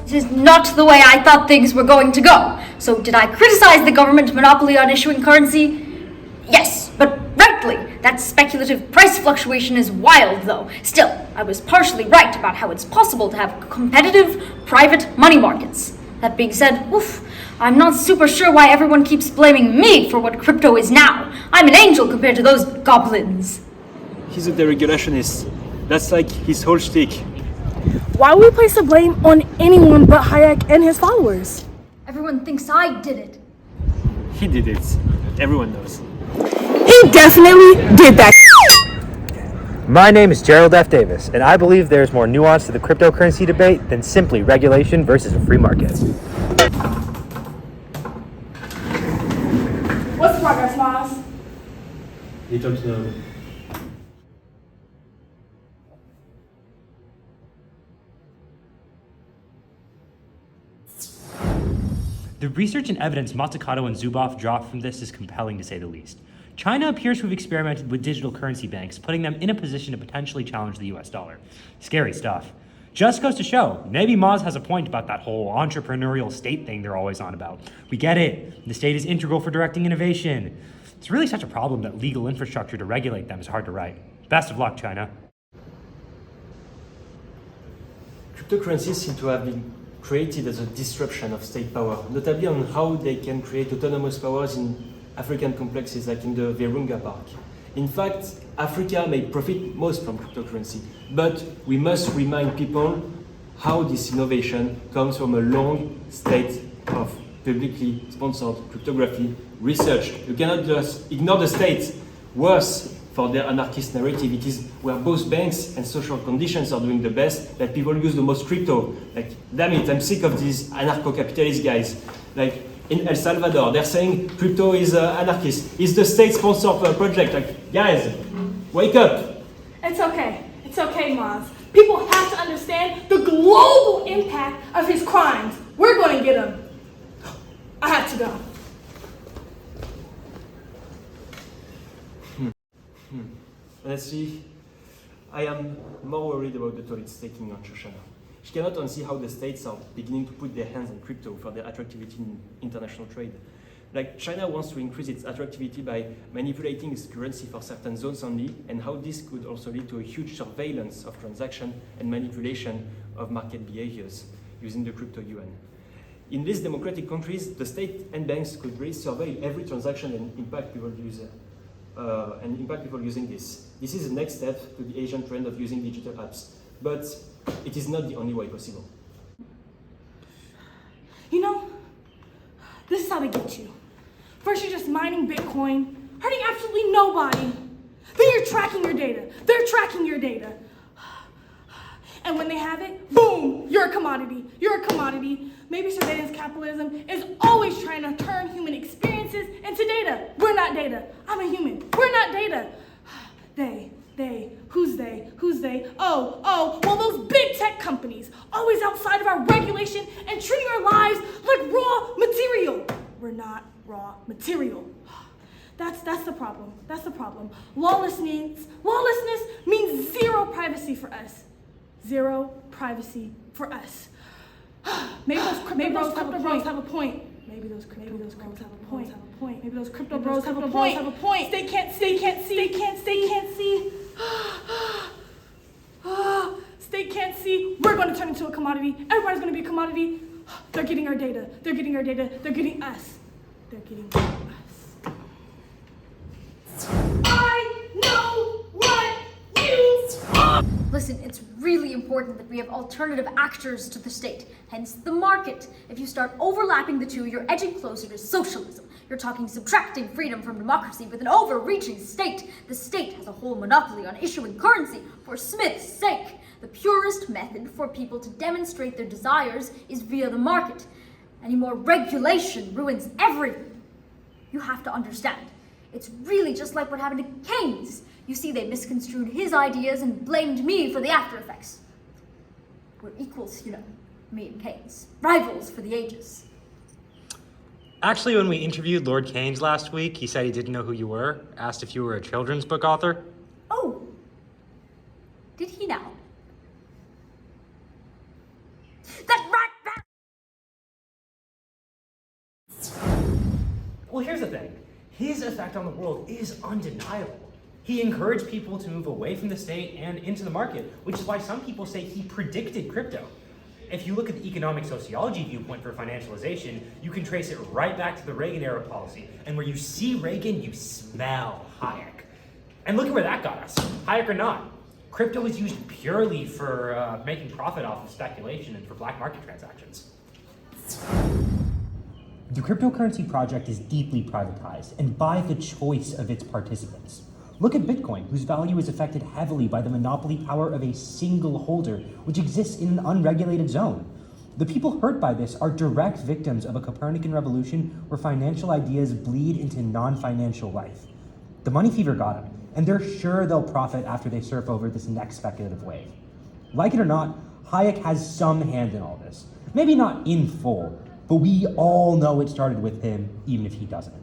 this is not the way I thought things were going to go. So did I criticize the government monopoly on issuing currency? Yes, but rightly. That speculative price fluctuation is wild, though. Still, I was partially right about how it's possible to have competitive, private money markets. That being said, I'm not super sure why everyone keeps blaming me for what crypto is now. I'm an angel compared to those goblins. He's a deregulationist. That's like his whole shtick. Why would we place the blame on anyone but Hayek and his followers? Everyone thinks I did it. He did it. Everyone knows. He definitely did that. My name is Gerald F. Davis, and I believe there's more nuance to the cryptocurrency debate than simply regulation versus a free market. What's the progress, Miles? You don't know. The research and evidence Matsukato and Zuboff draw from this is compelling to say the least. China appears to have experimented with digital currency banks, putting them in a position to potentially challenge the US dollar. Scary stuff. Just goes to show, maybe Maz has a point about that whole entrepreneurial state thing they're always on about. We get it. The state is integral for directing innovation. It's really such a problem that legal infrastructure to regulate them is hard to write. Best of luck, China. Cryptocurrencies seem to have been created as a disruption of state power, notably on how they can create autonomous powers in African complexes like in the Virunga Park. In fact, Africa may profit most from cryptocurrency, but we must remind people how this innovation comes from a long state of publicly sponsored cryptography research. You cannot just ignore the state. Worse, for their anarchist narrative, it is where both banks and social conditions are doing the best that people use the most crypto. Like, damn it, I'm sick of these anarcho-capitalist guys. Like, in El Salvador, they're saying crypto is anarchist. It's the state-sponsored project. Like, guys, wake up. It's okay, Maz. People have to understand the global impact of his crimes. We're going to get him. I have to go. Honestly, I am more worried about the toll it's taking on Shoshana. She cannot unsee how the states are beginning to put their hands on crypto for their attractivity in international trade. Like, China wants to increase its attractivity by manipulating its currency for certain zones only, and how this could also lead to a huge surveillance of transaction and manipulation of market behaviors using the crypto yuan. In these democratic countries, the state and banks could really surveil every transaction and impact people using this. This is the next step to the Asian trend of using digital apps, but it is not the only way possible. You know, this is how they get you. First, you're just mining Bitcoin, hurting absolutely nobody. Then you're tracking your data. They're tracking your data. And when they have it, boom, you're a commodity. You're a commodity. Maybe surveillance capitalism is always trying to turn human experiences into data. We're not data. I'm a human. We're not data. Who's they? Oh, well, those big tech companies, always outside of our regulation and treating our lives like raw material. We're not raw material. That's the problem. That's the problem. Lawlessness means zero privacy for us. Zero privacy for us. Maybe those crypto bros have a point. Maybe those crypto bros have a point. Maybe those crypto bros have a point. They can't see. State can't see. We're going to turn into a commodity. Everybody's going to be a commodity. They're getting our data. They're getting us. I know what you want. Listen, it's really important that we have alternative actors to the state, hence the market. If you start overlapping the two, you're edging closer to socialism. You're talking subtracting freedom from democracy with an overreaching state. The state has a whole monopoly on issuing currency for Smith's sake. The purest method for people to demonstrate their desires is via the market. Any more regulation ruins everything. You have to understand. It's really just like what happened to Keynes. You see, they misconstrued his ideas and blamed me for the after effects. We're equals, you know, me and Keynes. Rivals for the ages. Actually, when we interviewed Lord Keynes last week, he said he didn't know who you were, asked if you were a children's book author. Oh, did he now? That rat effect on the world is undeniable. He encouraged people to move away from the state and into the market, which is why some people say he predicted crypto. If you look at the economic sociology viewpoint for financialization, you can trace it right back to the Reagan era policy. And where you see Reagan, you smell Hayek. And look at where that got us. Hayek or not, crypto is used purely for making profit off of speculation and for black market transactions. The cryptocurrency project is deeply privatized and by the choice of its participants. Look at Bitcoin, whose value is affected heavily by the monopoly power of a single holder, which exists in an unregulated zone. The people hurt by this are direct victims of a Copernican revolution where financial ideas bleed into non-financial life. The money fever got them, and they're sure they'll profit after they surf over this next speculative wave. Like it or not, Hayek has some hand in all this. Maybe not in full, but we all know it started with him, even if he doesn't.